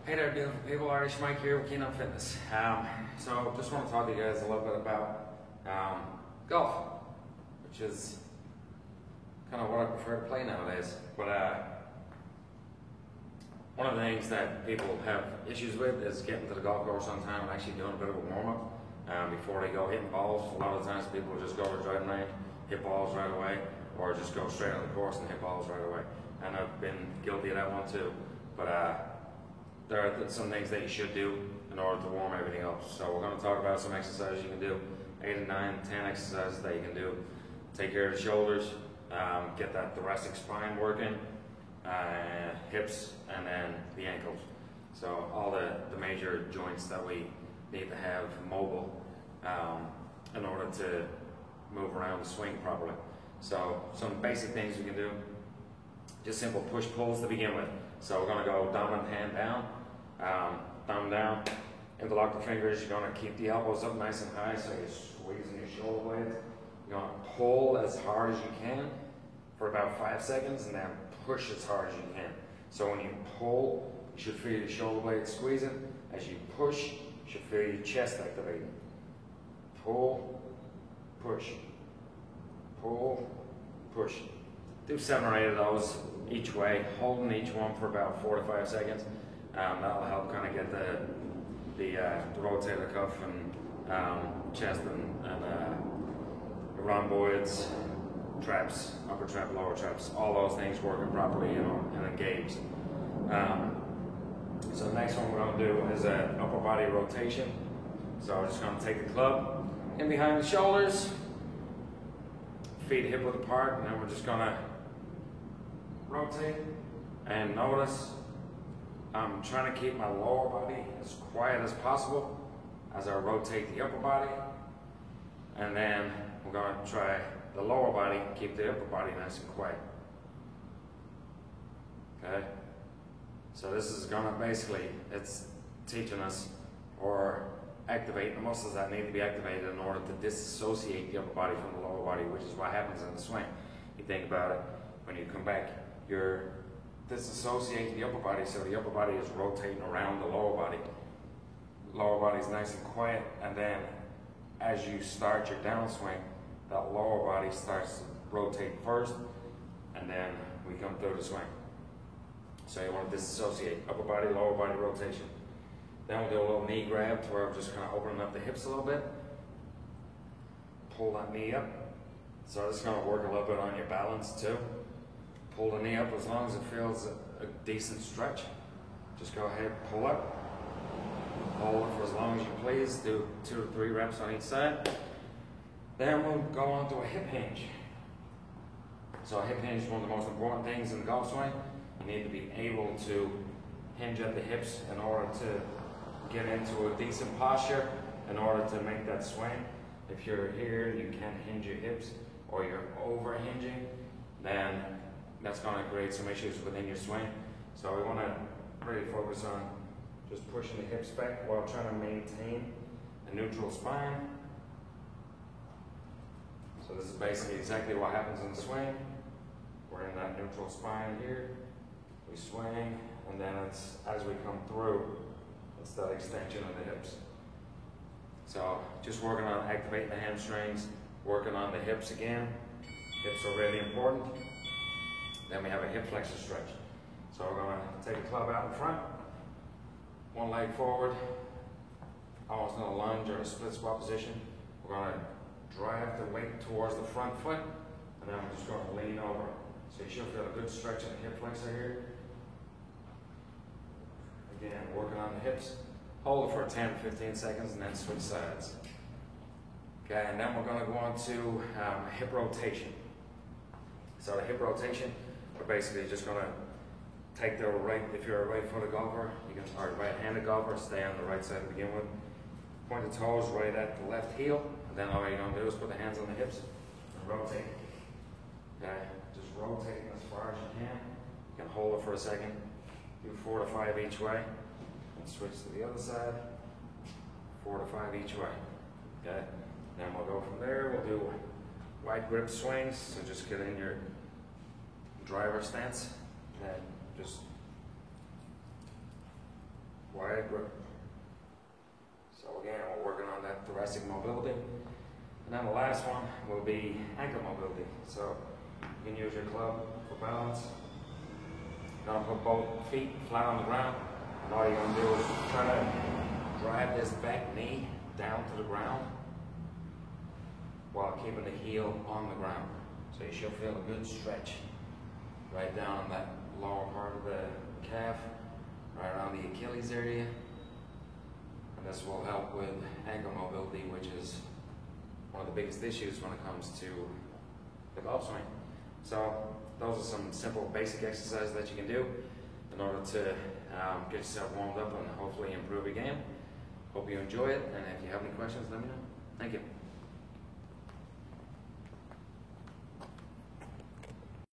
Hey there, beautiful people. Irish Mike here with Keenum Fitness. So just want to talk to you guys a little bit about golf, which is kind of what I prefer to play nowadays. But one of the things that people have issues with is getting to the golf course on time and actually doing a bit of a warm-up before they go hitting balls. A lot of times people just go to the driving range, hit balls right away, or just go straight on the course and hit balls right away. And I've been guilty of that one too. But there are some things that you should do in order to warm everything up. So we're going to talk about some exercises you can do, 8 and 9, 10 exercises that you can do. Take care of the shoulders, get that thoracic spine working, hips, and then the ankles. So all the major joints that we need to have mobile in order to move around the swing properly. So some basic things we can do, just simple push-pulls to begin with. So we're going to go dominant hand down, thumb down, interlock the fingers. You're going to keep the elbows up nice and high so you're squeezing your shoulder blades. You're going to pull as hard as you can for about 5 seconds and then push as hard as you can. So when you pull, you should feel your shoulder blades squeezing. As you push, you should feel your chest activating. Pull, push, pull, push. Do 7 or 8 of those each way, holding each one for about 4 to 5 seconds. That'll help kind of get the rotator cuff and chest and rhomboids, traps, upper trap, lower traps, all those things working properly, you know, and engaged. So the next one we're going to do is an upper body rotation. So we're just going to take the club in behind the shoulders, feet hip width apart, and then we're just going to rotate. And notice I'm trying to keep my lower body as quiet as possible as I rotate the upper body. And then we're going to try the lower body, keep the upper body nice and quiet. Okay? So this is going to basically, it's teaching us or activate the muscles that need to be activated in order to disassociate the upper body from the lower body, which is what happens in the swing. You think about it, when you come back, you're disassociating the upper body, so the upper body is rotating around the lower body. Lower body is nice and quiet, and then as you start your downswing, that lower body starts to rotate first, and then we come through the swing. So you want to disassociate upper body, lower body rotation. Then we'll do a little knee grab to where I'm just kind of opening up the hips a little bit. Pull that knee up. So this is going to work a little bit on your balance too. Pull the knee up as long as it feels a decent stretch. Just go ahead, pull up. Hold it for as long as you please. Do 2 to 3 reps on each side. Then we'll go on to a hip hinge. So a hip hinge is one of the most important things in the golf swing. You need to be able to hinge at the hips in order to get into a decent posture in order to make that swing. If you're here, you can't hinge your hips, or you're over hinging, then that's going to create some issues within your swing. So we want to really focus on just pushing the hips back while trying to maintain a neutral spine. So this is basically exactly what happens in the swing. We're in that neutral spine here. We swing, and then it's as we come through, it's that extension of the hips. So just working on activating the hamstrings, working on the hips again. Hips are really important. Then we have a hip flexor stretch. So we're going to take the club out in front, one leg forward, almost in a lunge or a split squat position. We're going to drive the weight towards the front foot, and then we're just going to lean over. So you should feel a good stretch in the hip flexor here. Again, working on the hips. Hold it for 10 to 15 seconds and then switch sides. Okay, and then we're going to go on to hip rotation. So the hip rotation, we're basically just going to take the right, if you're a right-footed golfer, you can, or right-handed golfer, stay on the right side to begin with. Point the toes right at the left heel, and then all you're going to do is put the hands on the hips and rotate. Okay, just rotating as far as you can. You can hold it for a second. Do 4 to 5 each way, and switch to the other side. 4 to 5 each way. Okay, then we'll go from there. We'll do wide grip swings. So just get in your driver stance, and just right grip. So again, we're working on that thoracic mobility. And then the last one will be ankle mobility. So you can use your club for balance. You're gonna put both feet flat on the ground, and all you're gonna do is try to drive this back knee down to the ground while keeping the heel on the ground. So you should feel a good stretch right down in that lower part of the calf, right around the Achilles area. And this will help with ankle mobility, which is one of the biggest issues when it comes to the golf swing. So those are some simple basic exercises that you can do in order to get yourself warmed up and hopefully improve your game. Hope you enjoy it, and if you have any questions, let me know. Thank you.